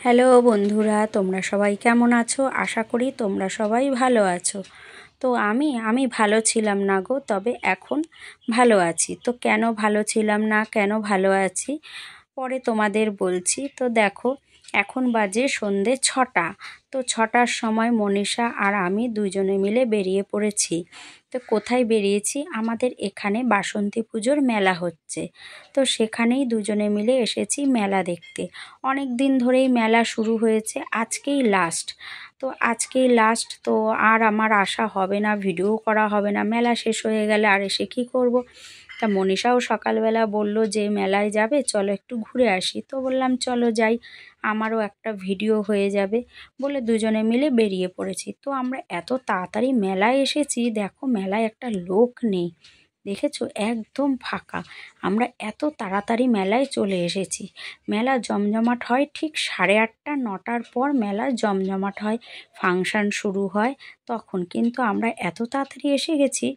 Hello বন্ধুরা, তোমরা সবাই কেমন আছো? আশা করি তোমরা সবাই ভালো আছো। তো আমি ভালো ছিলাম না গো, তবে এখন ভালো আছি। তো কেন ভালো ছিলাম না, কেন ভালো আছি পরে তোমাদের বলছি। তো দেখো, এখন বাজে সন্ধে 6টা। তো 6টার সময় মনীষা আর আমি দুজনে মিলে বেরিয়ে পড়েছি। তো কোথায় বেরিয়েছি? আমাদের এখানে বাসন্তী পুজোর মেলা হচ্ছে। তো সেখানেই দুজনে মিলে এসেছি মেলা দেখতে। অনেক দিন ধরেই মেলা শুরু হয়েছে, আজকেই লাস্ট। তো আজকেই লাস্ট, তো আর আমার আসা হবে না, ভিডিও করা হবে না। মেলা শেষ হয়ে গেলে আর এসে কী করব? তা মনীষাও সকালবেলা বলল যে মেলায় যাবে, চলো একটু ঘুরে আসি। তো বললাম চলো যাই, আমারও একটা ভিডিও হয়ে যাবে বলে দুজনে মিলে বেরিয়ে পড়েছি। তো আমরা এত তাড়াতাড়ি মেলায় এসেছি, দেখো মেলায় একটা লোক নেই, দেখেছো? একদম ফাঁকা। আমরা এত তাড়াতাড়ি মেলায় চলে এসেছি। মেলা জমজমাট হয় ঠিক 8:30 9টার পর মেলা জমজমাট হয়, ফাংশান শুরু হয় তখন। কিন্তু আমরা এত তাড়াতাড়ি এসে গেছি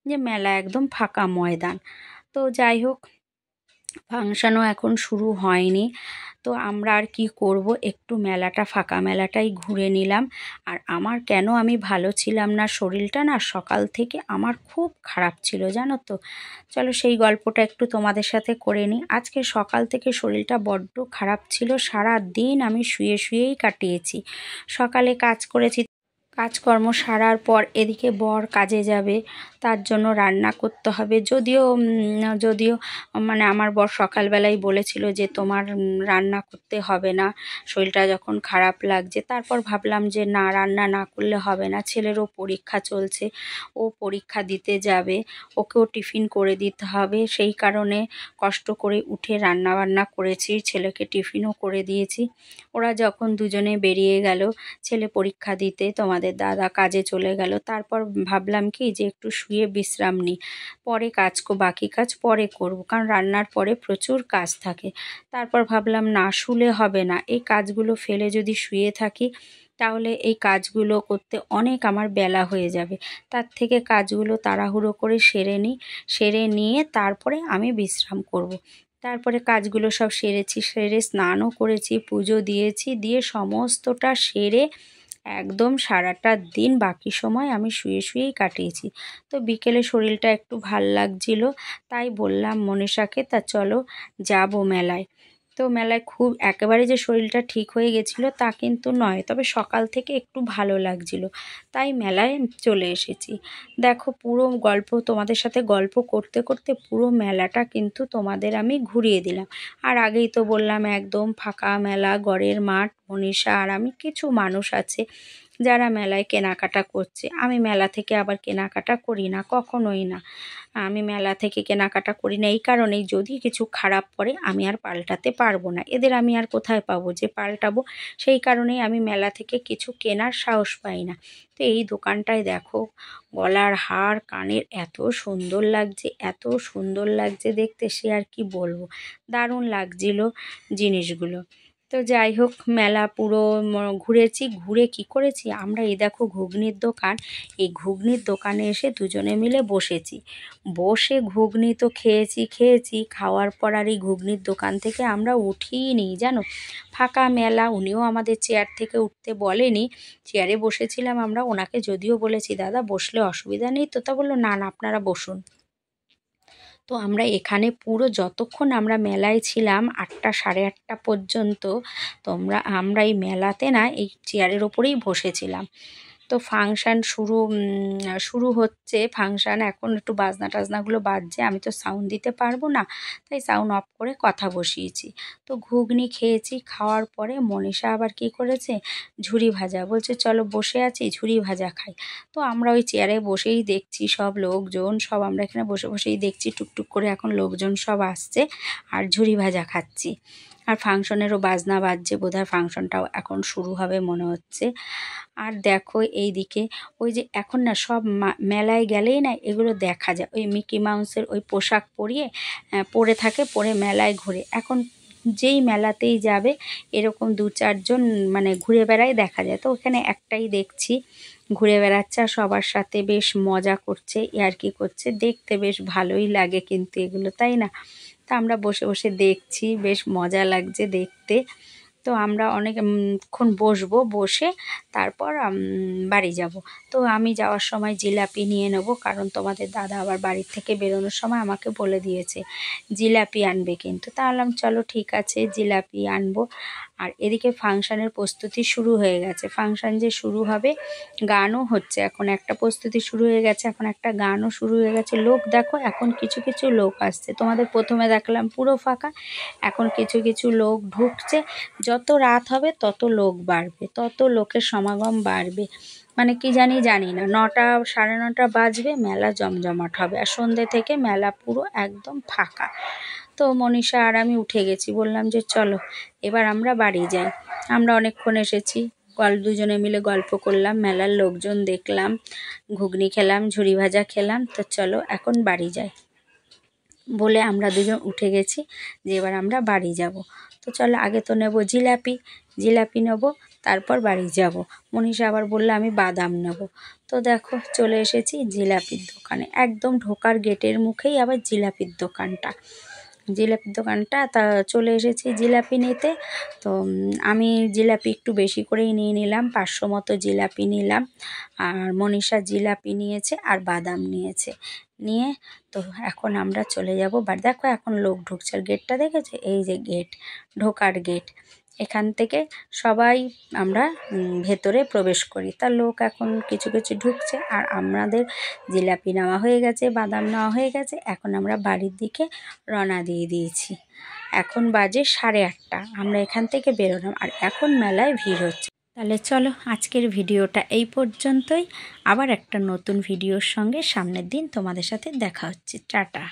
যে মেলা একদম ফাঁকা ময়দান। তো যাই হোক, ফাংশানও এখন শুরু হয়নি। তো আমরা আর কি করব, একটু মেলাটা ফাঁকা মেলাটাই ঘুরে নিলাম। আর আমার কেন আমি ভালো ছিলাম না, শরীরটা না সকাল থেকে আমার খুব খারাপ ছিল, জানো তো। চলো সেই গল্পটা একটু তোমাদের সাথে করে নিই। আজকে সকাল থেকে শরীরটা বড্ড খারাপ ছিল, সারা দিন আমি শুয়ে শুয়েই কাটিয়েছি। সকালে কাজ করেছি, কাজকর্ম সারার পর এদিকে বর কাজে যাবে, তার জন্য রান্না করতে হবে। যদিও মানে আমার বর সকালবেলাই বলেছিল যে তোমার রান্না করতে হবে না, শরীরটা যখন খারাপ লাগছে। তারপর ভাবলাম যে না, রান্না না করলে হবে না, ছেলেরও পরীক্ষা চলছে, ও পরীক্ষা দিতে যাবে, ওকেও টিফিন করে দিতে হবে। সেই কারণে কষ্ট করে উঠে রান্না বান্না করেছি, ছেলেকে টিফিনও করে দিয়েছি। ওরা যখন দুজনে বেরিয়ে গেল ছেলে পরীক্ষা দিতে, তোমাদের দাদা কাজে চলে গেল, তারপর ভাবলাম কি যে একটু শুয়ে বিশ্রাম নিই, পরে বাকি কাজ পরে করব, কারণ রান্নার পরে প্রচুর কাজ থাকে। তারপর ভাবলাম না, শুলে হবে না, এই কাজগুলো ফেলে যদি শুয়ে থাকি তাহলে এই কাজগুলো করতে অনেক আমার বেলা হয়ে যাবে। তার থেকে কাজগুলো তাড়াহুড়ো করে সেরে নিই, সেরে নিয়ে তারপরে আমি বিশ্রাম করব। তারপরে কাজগুলো সব সেরেছি, সেরে স্নানও করেছি, পুজো দিয়েছি, দিয়ে সমস্তটা সেরে একদম সারাটা দিন বাকি সময় আমি শুয়ে শুয়েই কাটিয়েছি। তো বিকেলে শরীরটা একটু ভাল লাগছিল, তাই বললাম মনীষাকে তা চলো যাব মেলায়। তো মেলায় খুব একেবারে যে শরীরটা ঠিক হয়ে গেছিলো তা কিন্তু নয়, তবে সকাল থেকে একটু ভালো লাগছিল, তাই মেলায় চলে এসেছি। দেখো পুরো গল্প তোমাদের সাথে গল্প করতে করতে পুরো মেলাটা কিন্তু তোমাদের আমি ঘুরিয়ে দিলাম। আর আগেই তো বললাম একদম ফাঁকা মেলা, গড়ের মাঠ, মনীষা আর আমি, কিছু মানুষ আছে যারা মেলায় কেনাকাটা করছে। আমি মেলা থেকে আবার কেনাকাটা করি না, কখনোই না। আমি মেলা থেকে কেনাকাটা করি না এই কারণেই, যদি কিছু খারাপ পড়ে আমি আর পাল্টাতে পারবো না, এদের আমি আর কোথায় পাবো যে পাল্টাবো। সেই কারণেই আমি মেলা থেকে কিছু কেনার সাহস পাই না। তো এই দোকানটায় দেখো, গলার হার কানের এত সুন্দর লাগছে, এত সুন্দর লাগছে দেখতে, সে আর কি বলবো, দারুণ লাগছিল জিনিসগুলো। তো যাই হোক, মেলা পুরো ঘুরেছি। ঘুরে কি করেছি আমরা, এই দেখো ঘুগনির দোকান, এই ঘুগনির দোকানে এসে দুজনে মিলে বসেছি। বসে ঘুগনি তো খেয়েছি, খাওয়ার পর আর এই ঘুগনির দোকান থেকে আমরা উঠিই নি, জানো। ফাঁকা মেলা, উনিও আমাদের চেয়ার থেকে উঠতে বলেনি, চেয়ারে বসেছিলাম আমরা। ওনাকে যদিও বলেছি দাদা বসলে অসুবিধা নেই তো, তা বললো না না আপনারা বসুন। তো আমরা এখানে পুরো যতক্ষণ আমরা মেলায় ছিলাম 8টা 8:30 পর্যন্ত, আমরা এই মেলাতে না এই চেয়ারের ওপরেই বসেছিলাম। তো ফাংশান শুরু হচ্ছে। ফাংশান এখন একটু বাজনা টাজনাগুলো বাজছে, আমি তো সাউন্ড দিতে পারবো না, তাই সাউন্ড অফ করে কথা বসিয়েছি। তো ঘুগনি খেয়েছি, খাওয়ার পরে মনীষা আবার কি করেছে, ঝুরি ভাজা বলছে চলো বসে আছি ঝুরি ভাজা খাই। তো আমরা ওই চেয়ারে বসেই দেখছি, সব লোকজন সব আমরা এখানে বসে বসেই দেখছি, টুকটুক করে এখন লোকজন সব আসছে আর ঝুরি ভাজা খাচ্ছি। আর ফাংশনেরও বাজনা বাজছে, বোধহয় ফাংশনটাও এখন শুরু হবে মনে হচ্ছে। আর দেখো এই দিকে, ওই যে এখন না সব মেলায় গেলেই না এগুলো দেখা যায়, ওই মিকি মাউসের ওই পোশাক পরে থাকে, পরে মেলায় ঘুরে। এখন যেই মেলাতেই যাবে এরকম 2-4 জন মানে ঘুরে বেড়ায় দেখা যায়। তো ওখানে একটাই দেখছি ঘুরে বেড়াচ্ছে আর সবার সাথে বেশ মজা করছে, ইয়ার্কি করছে, দেখতে বেশ ভালোই লাগে কিন্তু এগুলো, তাই না? তা আমরা বসে বসে দেখছি, বেশ মজা লাগছে দেখতে। তো আমরা অনেকক্ষণ বসবো, বসে তারপর বাড়ি যাব। তো আমি যাওয়ার সময় জিলাপি নিয়ে নেব, কারণ তোমাদের দাদা আবার বাড়ির থেকে বেরোনোর সময় আমাকে বলে দিয়েছে জিলাপি আনবে কিন্তু। তাহলে চলো ঠিক আছে, জিলাপি আনবো। আর এদিকে ফাংশানের প্রস্তুতি শুরু হয়ে গেছে। ফাংশান যে শুরু হবে, গানও হচ্ছে, এখন একটা প্রস্তুতি শুরু হয়ে গেছে, এখন একটা গানও শুরু হয়ে গেছে। লোক দেখো, এখন কিছু কিছু লোক আসছে। তোমাদের প্রথমে দেখলাম পুরো ফাঁকা, এখন কিছু কিছু লোক ঢুকছে। যত রাত হবে তত লোক বাড়বে, তত লোকের সমাগম বাড়বে। মানে কি জানি না, 9টা 9:30 বাজবে, মেলা জমজমাট হবে। আর সন্ধ্যে থেকে মেলা পুরো একদম ফাঁকা। তো মনীষা আর আমি উঠে গেছি, বললাম যে চলো এবার আমরা বাড়ি যাই। আমরা অনেকক্ষণ এসেছি, দুজনে মিলে গল্প করলাম, মেলার লোকজন দেখলাম, ঘুগনি খেলাম, ঝুরি ভাজা খেলাম। তো চলো এখন বাড়ি যাই বলে আমরা দুজন উঠে গেছি যে এবার আমরা বাড়ি যাব। তো চলো আগে তো নেব জিলাপি নেব, তারপর বাড়ি যাব। মনীষা আবার বললো আমি বাদাম নেব। তো দেখো চলে এসেছি জিলাপির দোকানে, একদম ঢোকার গেটের মুখেই আবার জিলাপির দোকানটা। তা চলে এসেছি জিলাপি নিতে। তো আমি জিলাপি একটু বেশি করেই নিয়ে নিলাম, 500 মতো জিলাপি নিলাম। আর মনীষা জিলাপি নিয়েছে আর বাদাম নিয়েছে। নিয়ে তো এখন আমরা চলে যাব বাড়ি। দেখো এখন লোক ঢুকছে, আর গেটটা দেখেছে, এই যে গেট, ঢোকার গেট। এখান থেকে সবাই আমরা ভেতরে প্রবেশ করি। তা লোক এখন কিছু কিছু ঢুকছে, আর আমাদের জিলাপি নেওয়া হয়ে গেছে, বাদাম নেওয়া হয়ে গেছে। এখন আমরা বাড়ির দিকে রওনা দিয়ে দিয়েছি। এখন বাজে 8:30, আমরা এখান থেকে বেরোলাম, আর এখন মেলায় ভিড় হচ্ছে। তাহলে চলো আজকের ভিডিওটা এই পর্যন্তই। আবার একটা নতুন ভিডিওর সঙ্গে সামনের দিন তোমাদের সাথে দেখা হচ্ছে। টাটা।